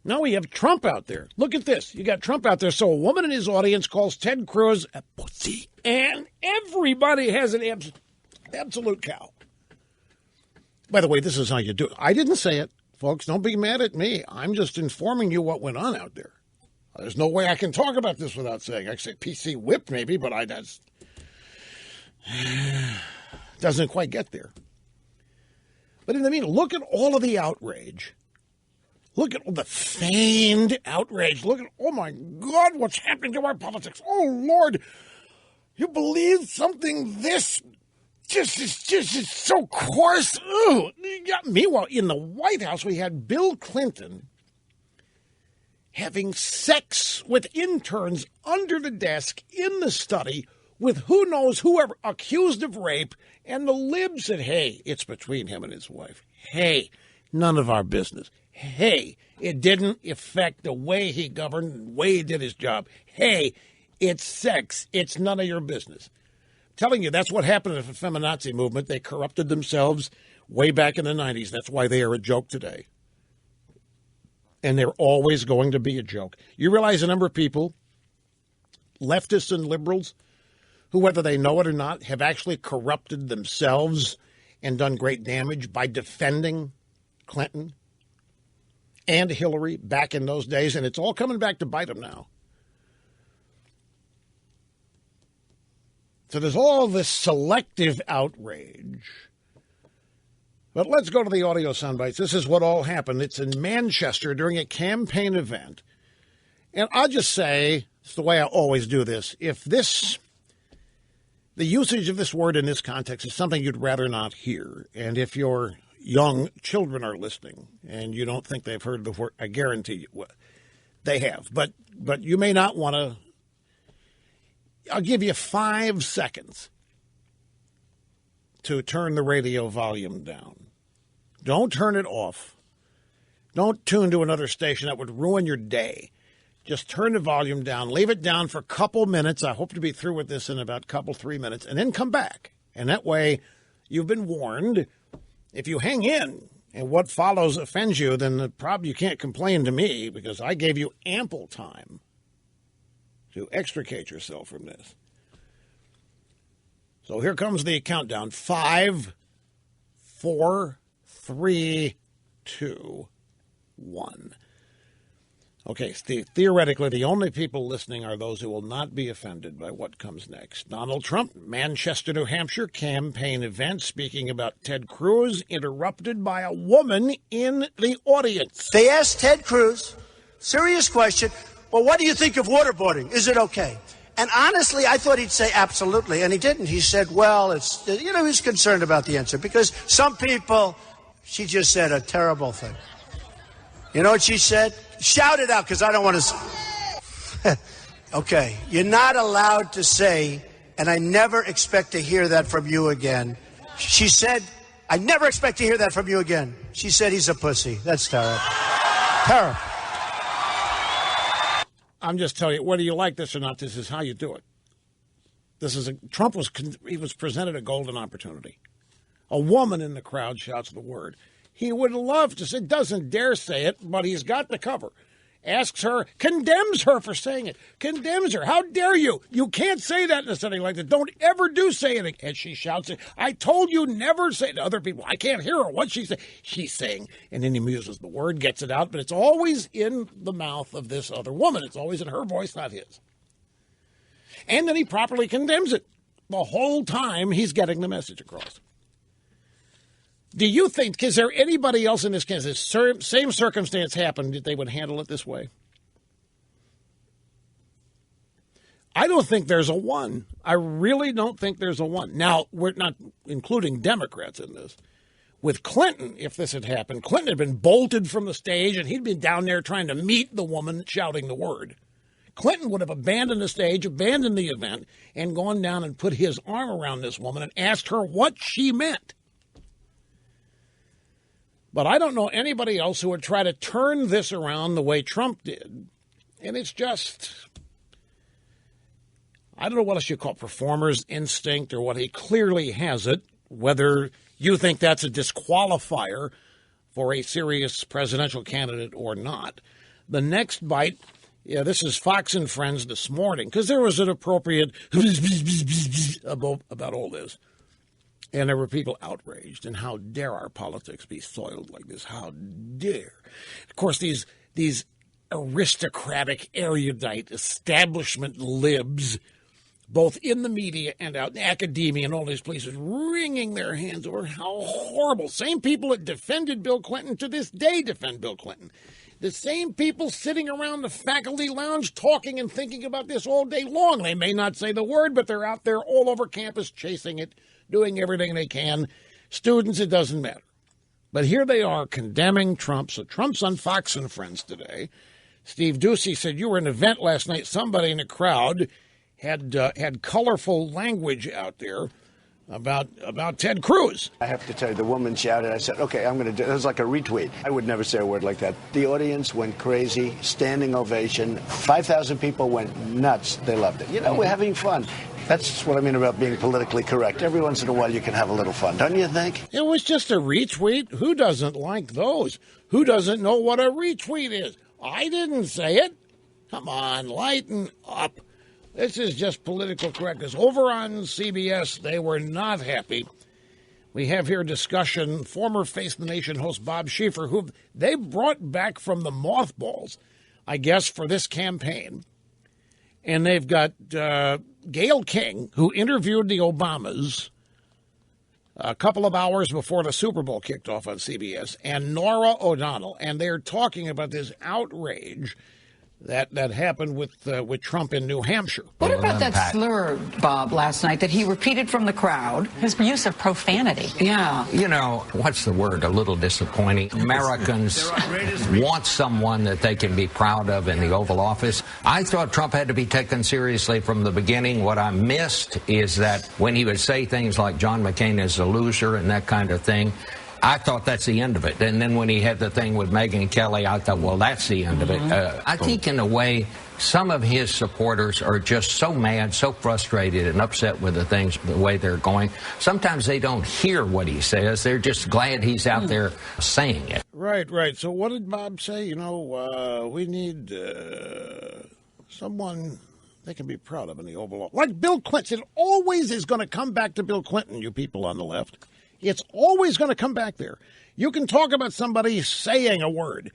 Now we have Trump out there. Look at this. You got Trump out there. So a woman in his audience calls Ted Cruz a pussy. And everybody has an absolute cow. By the way, this is how you do it. I didn't say it. Folks, don't be mad at me. I'm just informing you what went on out there. There's no way I can talk about this without saying. I say PC whip maybe, but that's doesn't quite get there. But in the meantime, look at all of the outrage. Look at all the feigned outrage. Look at, oh my God, what's happening to our politics? Oh Lord, you believe something this just is so coarse? Ooh. Yeah. Meanwhile, in the White House, we had Bill Clinton having sex with interns under the desk in the study with who knows whoever accused of rape, and the lib said, hey, it's between him and his wife. Hey, none of our business. Hey, it didn't affect the way he governed, the way he did his job. Hey, it's sex. It's none of your business. I'm telling you, that's what happened in the feminazi movement. They corrupted themselves way back in the 90s. That's why they are a joke today. And they're always going to be a joke. You realize a number of people, leftists and liberals, who, whether they know it or not, have actually corrupted themselves and done great damage by defending Clinton and Hillary back in those days, and it's all coming back to bite them now. So there's all this selective outrage. But let's go to the audio soundbites. This is what all happened. It's in Manchester during a campaign event. And I'll just say, it's the way I always do this, if the usage of this word in this context is something you'd rather not hear, and if your young children are listening and you don't think they've heard the word, I guarantee you they have. But you may not want to. I'll give you 5 seconds to turn the radio volume down. Don't turn it off. Don't tune to another station. That would ruin your day. Just turn the volume down. Leave it down for a couple minutes. I hope to be through with this in about 3 minutes, and then come back. And that way, you've been warned. If you hang in and what follows offends you, then you can't complain to me, because I gave you ample time to extricate yourself from this. So here comes the countdown. 5, 4, 3, 2, 1. Okay, theoretically, the only people listening are those who will not be offended by what comes next. Donald Trump, Manchester, New Hampshire, campaign event, speaking about Ted Cruz, interrupted by a woman in the audience. They asked Ted Cruz, serious question, well, what do you think of waterboarding? Is it okay? And honestly, I thought he'd say absolutely, and he didn't. He said, well, he's concerned about the answer, because some people, she just said a terrible thing. You know what she said? Shout it out, because I don't want to. Okay, you're not allowed to say, and I never expect to hear that from you again. She said, I never expect to hear that from you again. She said he's a pussy. That's terrible. Terrible. I'm just telling you, whether you like this or not, this is how you do it. Trump was presented a golden opportunity. A woman in the crowd shouts the word. He would love to say, doesn't dare say it, but he's got the cover. Asks her, condemns her for saying it. Condemns her. How dare you? You can't say that in a setting like that. Don't ever say it. And she shouts it. I told you never say it to other people. I can't hear her. What's she saying? She's saying, and then he uses the word, gets it out, but it's always in the mouth of this other woman. It's always in her voice, not his. And then he properly condemns it. The whole time he's getting the message across. Do you think, is there anybody else in this case, if same circumstance happened, that they would handle it this way? I don't think there's a one. I really don't think there's a one. Now, we're not including Democrats in this. With Clinton, if this had happened, Clinton had been bolted from the stage, and he'd been down there trying to meet the woman shouting the word. Clinton would have abandoned the stage, abandoned the event, and gone down and put his arm around this woman and asked her what she meant. But I don't know anybody else who would try to turn this around the way Trump did. And it's just, I don't know what else you call performer's instinct, or what he clearly has it, whether you think that's a disqualifier for a serious presidential candidate or not. The next bite, this is Fox and Friends this morning, because there was an appropriate about all this. And there were people outraged, and how dare our politics be soiled like this? How dare? Of course, these aristocratic, erudite, establishment libs, both in the media and out in academia and all these places, wringing their hands over how horrible. Same people that defended Bill Clinton to this day defend Bill Clinton. The same people sitting around the faculty lounge talking and thinking about this all day long. They may not say the word, but they're out there all over campus chasing it, doing everything they can. Students, it doesn't matter. But here they are condemning Trump. So Trump's on Fox and Friends today. Steve Doocy said, you were at an event last night. Somebody in the crowd had colorful language out there about Ted Cruz. I have to tell you, the woman shouted. I said, okay, I'm going to do it. It was like a retweet. I would never say a word like that. The audience went crazy, standing ovation. 5,000 people went nuts. They loved it. You know, we're having fun. That's what I mean about being politically correct. Every once in a while you can have a little fun, don't you think? It was just a retweet. Who doesn't like those? Who doesn't know what a retweet is? I didn't say it. Come on, lighten up. This is just political correctness. Over on CBS, they were not happy. We have here discussion, former Face the Nation host Bob Schieffer, who they brought back from the mothballs, I guess, for this campaign. And they've got Gayle King, who interviewed the Obamas a couple of hours before the Super Bowl kicked off on CBS, and Norah O'Donnell. And they're talking about this outrage that happened with Trump in New Hampshire. What about that slur, Bob, last night that he repeated from the crowd? His use of profanity. Yeah. You know, what's the word? A little disappointing. Americans want someone that they can be proud of in the Oval Office. I thought Trump had to be taken seriously from the beginning. What I missed is that when he would say things like John McCain is a loser and that kind of thing, I thought that's the end of it. And then when he had the thing with Megyn Kelly, I thought, well, that's the end of it. I think in a way, some of his supporters are just so mad, so frustrated and upset with the way they're going. Sometimes they don't hear what he says. They're just glad he's out there saying it. Right. So what did Bob say? You know, we need someone they can be proud of in the Oval Office. Like Bill Clinton. It always is going to come back to Bill Clinton, you people on the left. It's always going to come back there. You can talk about somebody saying a word,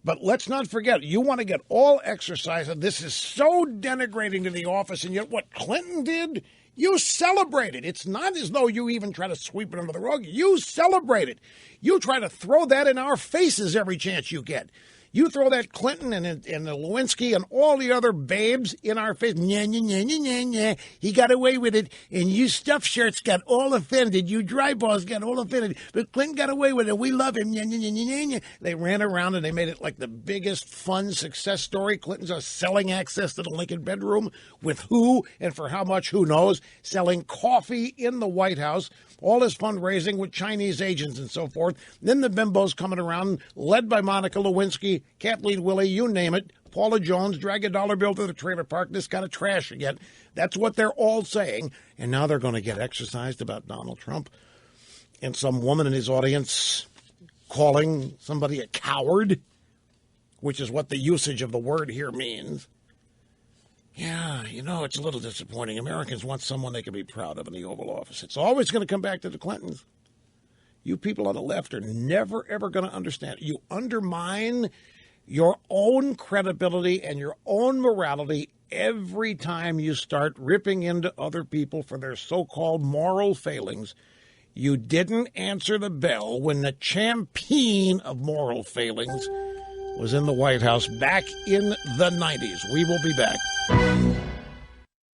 but let's not forget, you want to get all exercise, and this is so denigrating to the office, and yet what Clinton did, you celebrate it. It's not as though you even try to sweep it under the rug. You celebrate it. You try to throw that in our faces every chance you get. You throw that Clinton and the Lewinsky and all the other babes in our face. Nya, nya, nya, nya, nya, nya. He got away with it, and you stuffed shirts got all offended. You dry balls got all offended. But Clinton got away with it. We love him. Nya, nya, nya, nya, nya, nya. They ran around, and they made it like the biggest fun success story. Clinton's selling access to the Lincoln bedroom with who and for how much, who knows. Selling coffee in the White House. All this fundraising with Chinese agents and so forth. Then the bimbos coming around, led by Monica Lewinsky, Kathleen Willey, you name it. Paula Jones, drag a dollar bill to the trailer park. This kind of trash again. That's what they're all saying. And now they're going to get exercised about Donald Trump. And some woman in his audience calling somebody a coward, which is what the usage of the word here means. Yeah, you know, it's a little disappointing. Americans want someone they can be proud of in the Oval Office. It's always going to come back to the Clintons. You people on the left are never, ever going to understand. You undermine your own credibility and your own morality every time you start ripping into other people for their so-called moral failings. You didn't answer the bell when the champion of moral failings was in the White House back in the 90s. We will be back.